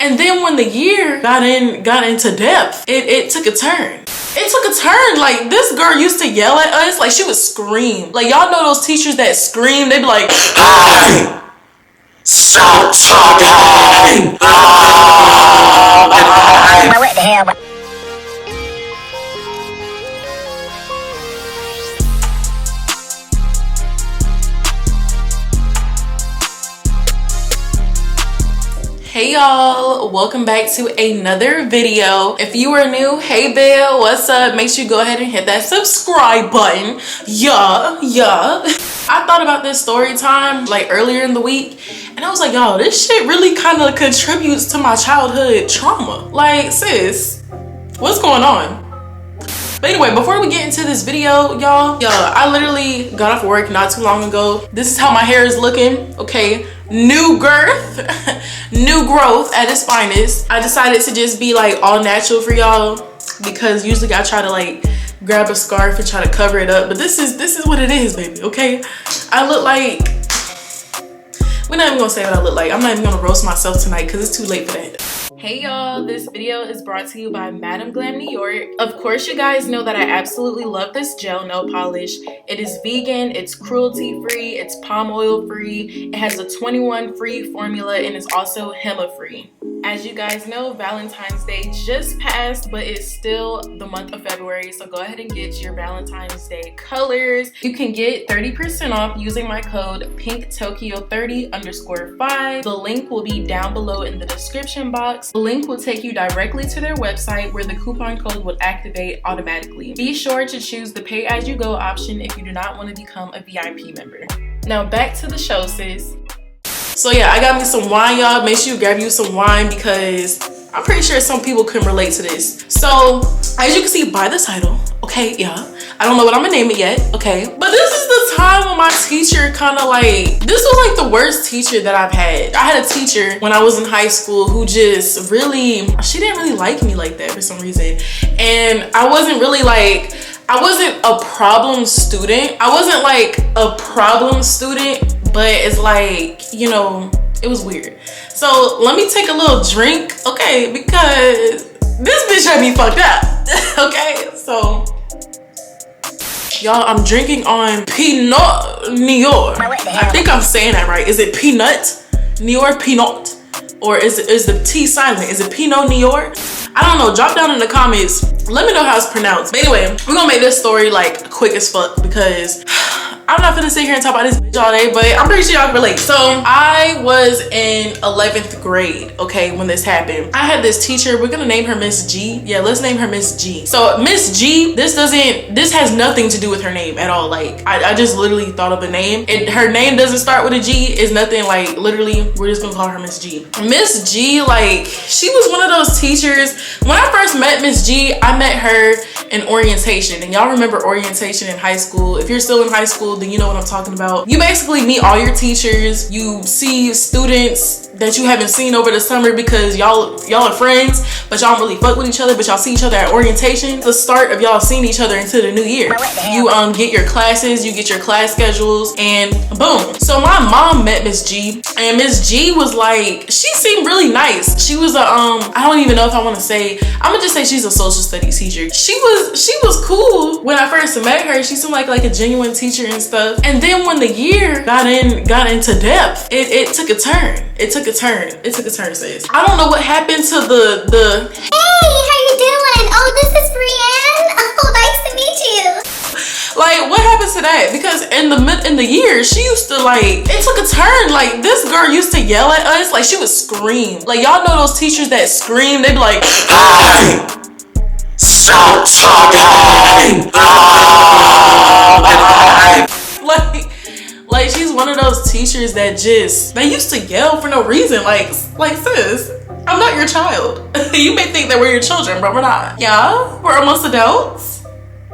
And then when the year got into depth, it took a turn. It took a turn. Like, this girl used to yell at us. Like, she would scream. Like, y'all know those teachers that scream? They'd be like, "Hey! Stop talking! What the hell?" Hey y'all, welcome back to another video. If you are new, hey Bill, what's up? Make sure you go ahead and hit that subscribe button. Yeah. I thought about this story time like earlier in the week, and I was like, yo, this shit really kind of contributes to my childhood trauma. Like, sis, what's going on? But anyway, before we get into this video, y'all, I literally got off work not too long ago. This is how my hair is looking, okay? New girth, new growth at its finest. I decided to just be like all natural for y'all because usually I try to like grab a scarf and try to cover it up. But this is what it is, baby, okay? I look like, we're not even gonna say what I look like. I'm not even gonna roast myself tonight because it's too late for that. Hey y'all, this video is brought to you by Madam Glam New York. Of course, you guys know that I absolutely love this gel nail polish. It is vegan, it's cruelty free, it's palm oil free, it has a 21 free formula, and it's also HEMA free. As you guys know, Valentine's Day just passed, but it's still the month of February, so go ahead and get your Valentine's Day colors. You can get 30% off using my code PINKTOKYO30_5. The link will be down below in the description box. The link will take you directly to their website where the coupon code will activate automatically. Be sure to choose the pay as you go option if you do not want to become a VIP member. Now back to the show, sis. So yeah, I got me some wine, y'all. Make sure you grab you some wine because I'm pretty sure some people can relate to this. So as you can see by the title, okay, yeah, I don't know what I'm gonna name it yet, okay? But this is the time when my teacher kind of like, this was like the worst teacher that I've had. I had a teacher when I was in high school who just really, she didn't really like me like that for some reason. And I wasn't really like, I wasn't a problem student. I wasn't like a problem student, but it's like, you know, it was weird. So let me take a little drink, okay? Because this bitch had me fucked up, okay? So, y'all, I'm drinking on Pinot Noir. I think I'm saying that right. Is it Peanut Noir, Pinot? Or is the T silent? Is it Pinot Noir? I don't know, drop down in the comments. Let me know how it's pronounced. But anyway, we're gonna make this story like quick as fuck because I'm not gonna sit here and talk about this bitch all day, but I'm pretty sure y'all can relate. So I was in 11th grade, okay, when this happened. I had this teacher, we're gonna name her Miss G. Yeah, let's name her Miss G. So Miss G, this has nothing to do with her name at all. Like, I just literally thought of a name. Her name doesn't start with a G, it's nothing, like literally, we're just gonna call her Miss G. Miss G, like, she was one of those teachers. When I first met Miss G, I met her in orientation. And y'all remember orientation in high school. If you're still in high school, then you know what I'm talking about. You basically meet all your teachers. You see students that you haven't seen over the summer because y'all are friends, but y'all don't really fuck with each other, but y'all see each other at orientation. It's the start of y'all seeing each other into the new year. You get your classes, you get your class schedules, and boom. So my mom met Miss G, and Miss G was like, she seemed really nice. She was a I don't even know if I want to say, I'm gonna just say she's a social studies teacher. She was cool when I first met her. She seemed like a genuine teacher and stuff. And then when the year got into depth, it took a turn. It took a turn, sis. I don't know what happened to the Hey, how you doing? Oh, this is Brienne. Oh, nice to meet you. Like, what happened to that? Because in the year, she used to like, it took a turn. Like, this girl used to yell at us. Like, she would scream. Like, y'all know those teachers that scream? They'd be like, "Hey! Stop talking!" Like she's one of those teachers that they used to yell for no reason. Like sis, I'm not your child. You may think that we're your children, but we're not. Yeah, we're almost adults.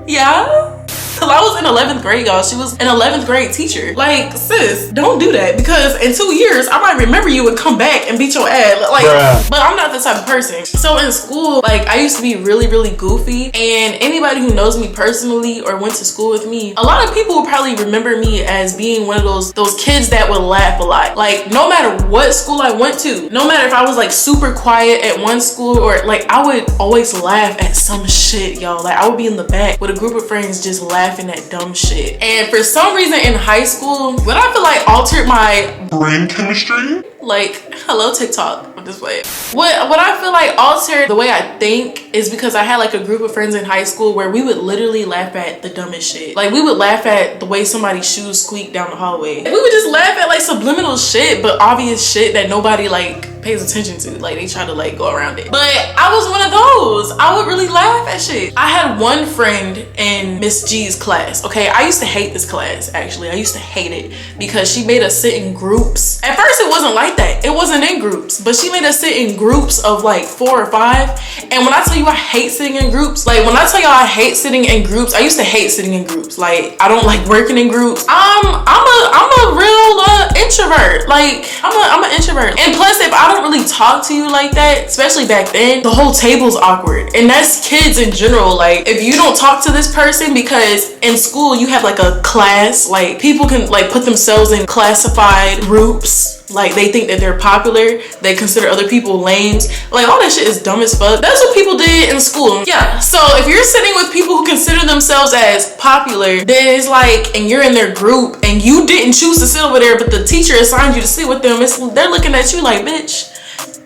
Yeah. Till I was in 11th grade, y'all. She was an 11th grade teacher. Like, sis, don't do that, because in 2 years I might remember you and come back and beat your ass. Like, bruh. But I'm not the type of person. So in school, like, I used to be really, really goofy, and anybody who knows me personally or went to school with me, a lot of people will probably remember me as being one of those kids that would laugh a lot. Like, no matter what school I went to, no matter if I was like super quiet at one school, or like, I would always laugh at some shit, y'all. Like, I would be in the back with a group of friends just laughing at dumb shit. And for some reason in high school, what I feel like altered my brain chemistry, like, hello TikTok, I'm just playing. What I feel like altered the way I think is because I had like a group of friends in high school where we would literally laugh at the dumbest shit. Like, we would laugh at the way somebody's shoes squeak down the hallway. We would just laugh at like subliminal shit, but obvious shit that nobody like pays attention to. Like, they try to like go around it. But I was one of those. I would really laugh at shit. I had one friend in Miss G's class. Okay, I used to hate this class, actually. I used to hate it because she made us sit in groups. At first it wasn't like that. It wasn't in groups, but she made us sit in groups of like 4 or 5. And when I tell you I hate sitting in groups, like, when I tell y'all I hate sitting in groups, I used to hate sitting in groups. Like, I don't like working in groups. I'm a real introvert. Like, I'm an introvert. And plus, if I don't really talk to you like that, especially back then, the whole table's awkward. And that's kids in general. Like, if you don't talk to this person, because in school you have like a class, like, people can like put themselves in classified groups. Like, they think that they're popular, they consider other people lames. Like, all that shit is dumb as fuck. That's what people did in school. Yeah, so if you're sitting with people who consider themselves as popular, then it's like, and you're in their group and you didn't choose to sit over there, but the teacher assigned you to sit with them, they're looking at you like, bitch,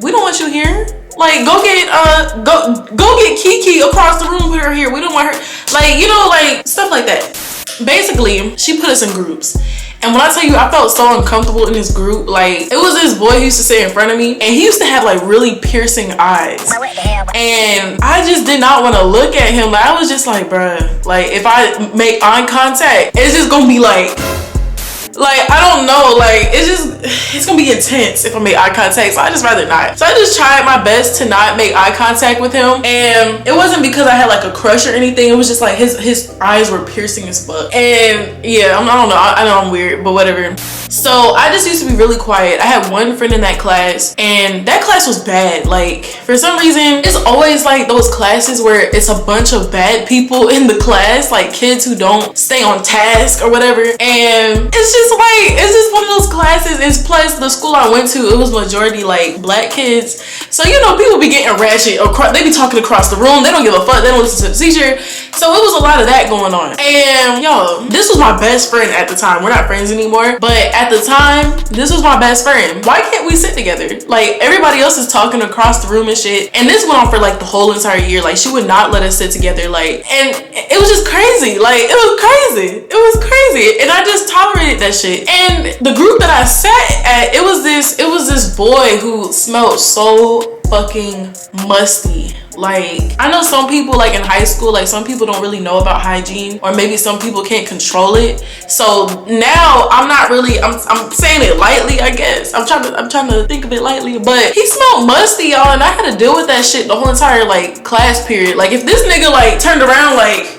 we don't want you here. Like, go get Kiki across the room, put her here. We don't want her. Like, you know, like, stuff like that. Basically, she put us in groups. And when I tell you, I felt so uncomfortable in this group. Like, it was this boy who used to sit in front of me, and he used to have like really piercing eyes. And I just did not want to look at him. Like, I was just like, bruh, like, if I make eye contact, it's just gonna be like, I don't know, like, it's gonna be intense if I make eye contact, so I just rather not. So I just tried my best to not make eye contact with him, and it wasn't because I had like a crush or anything. It was just like his eyes were piercing as fuck. And yeah, I don't know, I know I'm weird, but whatever. So I just used to be really quiet. I had one friend in that class, and that class was bad. Like, for some reason, it's always like those classes where it's a bunch of bad people in the class, like kids who don't stay on task or whatever. And it's just one of those classes. It's plus the school I went to, it was majority like black kids. So, you know, people be getting ratchet, they be talking across the room. They don't give a fuck. They don't listen to the teacher. So it was a lot of that going on. And yo, this was my best friend at the time. We're not friends anymore, but at the time, this was my best friend. Why can't we sit together? Like, everybody else is talking across the room and shit. And this went on for like the whole entire year. Like, she would not let us sit together. Like, and it was just crazy. Like, it was crazy. It was crazy. And I just tolerated that shit. And the group that I sat at, it was this boy who smelled so fucking musty. Like, I know some people, like in high school, like some people don't really know about hygiene, or maybe some people can't control it. So now I'm saying it lightly, I guess. I'm trying to think of it lightly, but he smelled musty, y'all, and I had to deal with that shit the whole entire like class period. Like, if this nigga like turned around, like,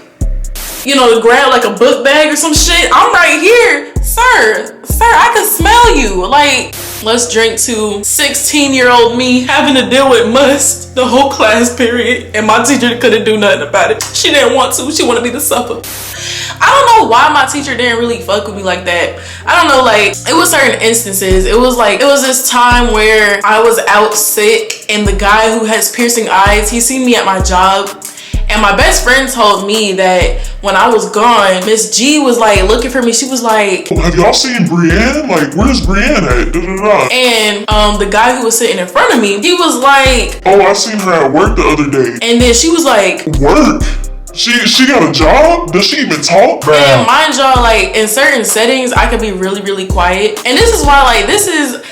you know, to grab like a book bag or some shit, I'm right here. Sir, I can smell you. Like, let's drink to 16-year-old me having to deal with must the whole class period, and my teacher couldn't do nothing about it. She didn't want to. She wanted me to suffer. I don't know why my teacher didn't really fuck with me like that. I don't know, like, it was certain instances. It was this time where I was out sick, and the guy who has piercing eyes, he seen me at my job. And my best friend told me that when I was gone, Miss G was like looking for me. She was like, "Have y'all seen Brienne? Like, where's Brienne at?" And the guy who was sitting in front of me, he was like, "Oh, I seen her at work the other day." And then she was like, "Work? She got a job? Does she even talk?" And mind y'all, like, in certain settings, I could be really, really quiet. And this is why, like, this is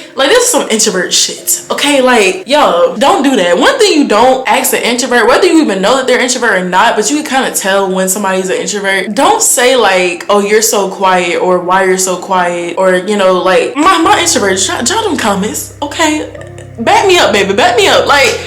some introvert shit, okay? Like, yo, don't do that. One thing you don't ask an introvert, whether you even know that they're introvert or not, but you can kind of tell when somebody's an introvert. Don't say like, "Oh, you're so quiet," or "Why you're so quiet," or, you know, like, my introvert, drop them comments, okay? Back me up, baby, back me up. Like,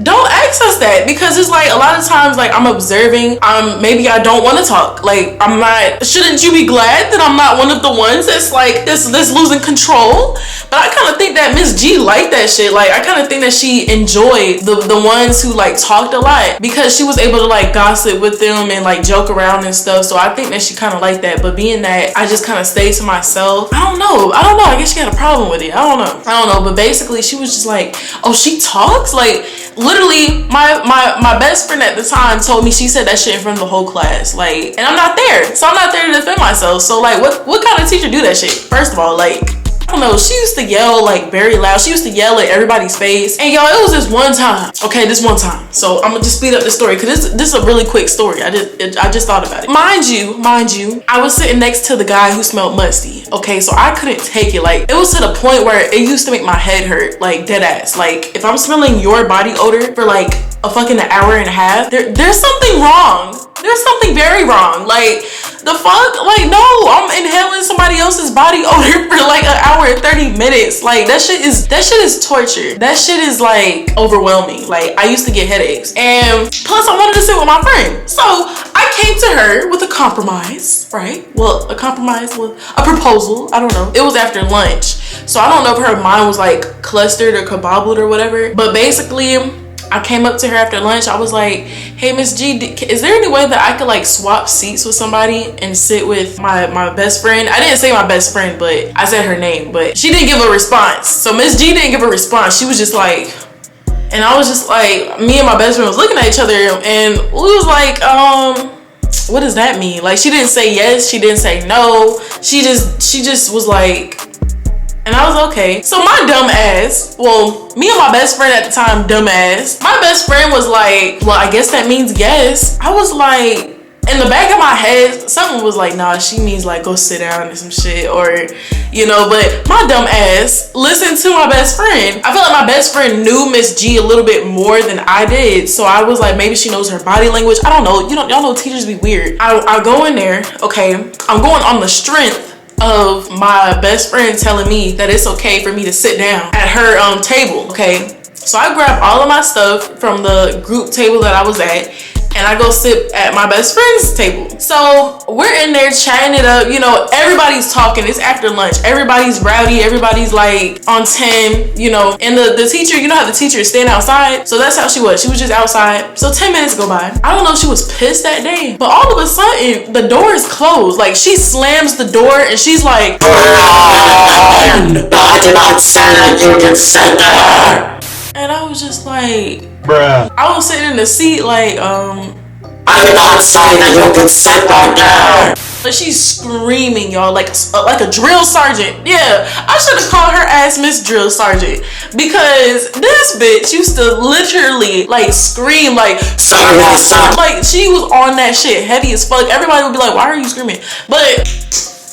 don't ask us that, because it's like a lot of times, like, I'm observing, maybe I don't want to talk. Like, I'm not, shouldn't you be glad that I'm not one of the ones that's like this losing control? But I kind of think that Miss G liked that shit. Like, I kind of think that she enjoyed the ones who like talked a lot, because she was able to like gossip with them and like joke around and stuff. So I think that she kind of liked that. But being that I just kind of stayed to myself, I don't know. I guess she had a problem with it. I don't know. But basically she was just like, oh, she talks? Like, literally my best friend at the time told me she said that shit in front of the whole class. Like, and I'm not there. So I'm not there to defend myself. So like, what kind of teacher do that shit? First of all, like, I don't know, she used to yell like very loud. She used to yell at everybody's face. And y'all, it was this one time. Okay, this one time. So I'm gonna just speed up the story, because this is a really quick story. I just thought about it. Mind you, I was sitting next to the guy who smelled musty. Okay, so I couldn't take it. Like, it was to the point where it used to make my head hurt, like dead ass. Like, if I'm smelling your body odor for like a fucking hour and a half, there's something wrong. There's something very wrong. Like, the fuck? Like, no, I'm inhaling somebody else's body odor for like an hour and 30 minutes. Like, that shit is torture. That shit is like overwhelming. Like, I used to get headaches. And plus I wanted to sit with my friend. So I came to her with a compromise, right? Well, a compromise with a proposal. I don't know. It was after lunch. So I don't know if her mind was like clustered or kabobbled or whatever. But basically, I came up to her after lunch. I was like, hey, Miss G, is there any way that I could like swap seats with somebody and sit with my best friend? I didn't say my best friend, but I said her name, but she didn't give a response. So Miss G didn't give a response. She was just like, and I was just like, me and my best friend was looking at each other, and we was like, what does that mean? Like, she didn't say yes, she didn't say no. She just was like, and I was okay. So my dumb ass, well, me and my best friend at the time, dumb ass, my best friend was like, well, I guess that means yes. I was like, in the back of my head, something was like, nah, she means like go sit down and some shit, or, you know, but my dumb ass listened to my best friend. I feel like my best friend knew Miss G a little bit more than I did. So I was like, maybe she knows her body language. I don't know. Y'all know teachers be weird. I go in there, okay, I'm going on the strength of my best friend telling me that it's okay for me to sit down at her table. Okay, so I grab all of my stuff from the group table that I was at, and I go sit at my best friend's table. So we're in there chatting it up, you know, everybody's talking. It's after lunch, everybody's rowdy, everybody's like on 10, you know, and the teacher, you know how the teacher is standing outside? So that's how she was just outside. So 10 minutes go by. I don't know if she was pissed that day, but all of a sudden the door is closed. Like, she slams the door and she's like, I did not say that you can sit there. And I was just like, bruh. I was sitting in the seat like, I did not say that you can sit right there. But she's screaming, y'all, like a drill sergeant. Yeah, I should have called her ass Miss Drill Sergeant, because this bitch used to literally like scream like, sorry, like she was on that shit heavy as fuck. Everybody would be like, why are you screaming? But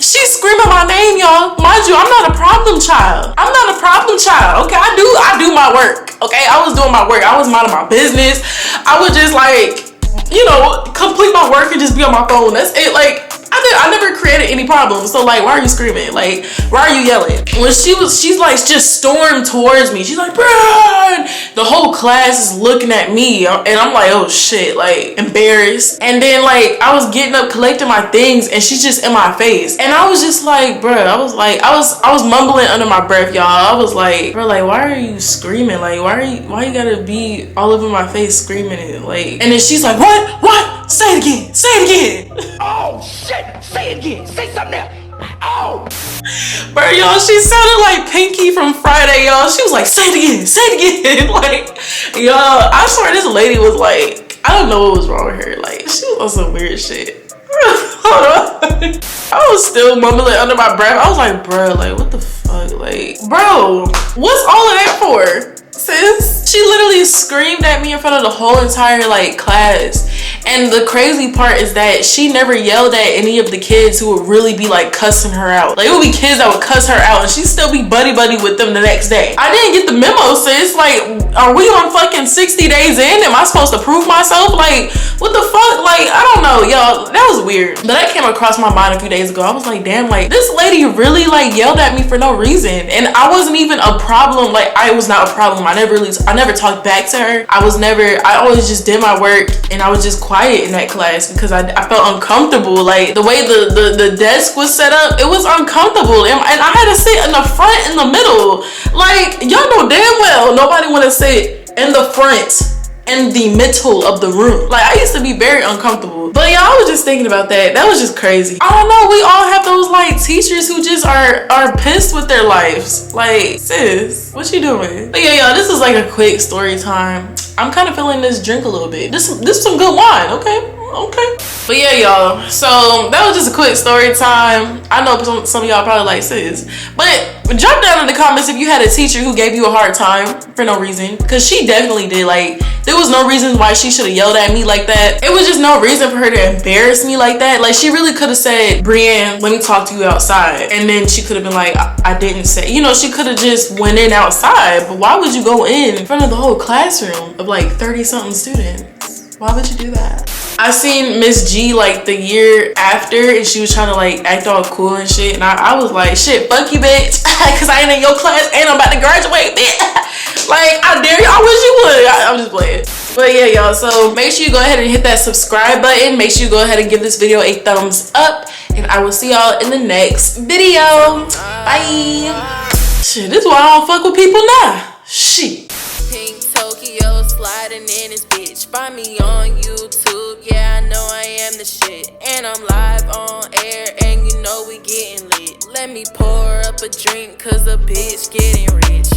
she's screaming my name, y'all. Mind you, I'm not a problem child. Okay, I do my work. Okay, I was doing my work. I was minding my business. I would just like, you know, complete my work and just be on my phone. That's it. Like, I never created any problems. So like, why are you screaming? Like, why are you yelling? When she's like just stormed towards me. She's like, Brian! The whole class is looking at me, and I'm like, oh shit, like embarrassed. And then like I was getting up, collecting my things, and she's just in my face. And I was just like, bruh, I was mumbling under my breath, y'all. I was like, bro, like, why are you screaming? Like, why you gotta be all over my face screaming it? Like, and then she's like, what? Say it again. Oh shit, say it again. Say something else. Oh. Bro, y'all, she sounded like Pinky from Friday, y'all. She was like, say it again. Like, y'all, I swear this lady was like, I don't know what was wrong with her. Like, she was on some weird shit. Hold on. I was still mumbling under my breath. I was like, bro, like, what the fuck? Like, bro, what's all of that for? Sis, she literally screamed at me in front of the whole entire like class. And the crazy part is that she never yelled at any of the kids who would really be like cussing her out. Like, it would be kids that would cuss her out and she'd still be buddy with them the next day. I didn't get the memo, sis. Like, are we on fucking 60 days in? Am I supposed to prove myself? Like, what the fuck? Like, I don't know, y'all. That was weird. But that came across my mind a few days ago. I was like, damn, like, this lady really like yelled at me for no reason. And I wasn't even a problem. Like, I was not a problem. I never never talked back to her. I always just did my work, and I was just quiet in that class because I felt uncomfortable. Like the way the desk was set up, it was uncomfortable, and I had to sit in the front in the middle. Like, y'all know damn well nobody want to sit in the front in the middle of the room. Like, I used to be very uncomfortable. But yeah, I was just thinking about that. That was just crazy. I don't know, we all have those like teachers who just are pissed with their lives. Like, sis, what you doing? But yeah, y'all, this is like a quick story time. I'm kind of feeling this drink a little bit. This some good wine, okay? But yeah, y'all, so that was just a quick story time. I know some of y'all probably like, sis, but drop down in the comments if you had a teacher who gave you a hard time for no reason, because she definitely did. Like, there was no reason why she should have yelled at me like that. It was just no reason for her to embarrass me like that. Like, she really could have said, Brienne, let me talk to you outside, and then she could have been like, I didn't say, you know, she could have just went in outside. But why would you go in front of the whole classroom of like 30 something students? Why would you do that? I seen Miss G like the year after, and she was trying to like act all cool and shit, and I was like, shit, fuck you, bitch, because I ain't in your class and I'm about to graduate, bitch. Like, I dare you. I wish you would. I'm just playing. But yeah, y'all, so make sure you go ahead and hit that subscribe button. Make sure you go ahead and give this video a thumbs up, and I will see y'all in the next video. Bye. Shit, this is why I don't fuck with people now. Shit. Tokyo sliding in his bitch. Find me on YouTube, yeah, I know I am the shit. And I'm live on air, and you know we getting lit. Let me pour up a drink, cause a bitch getting rich.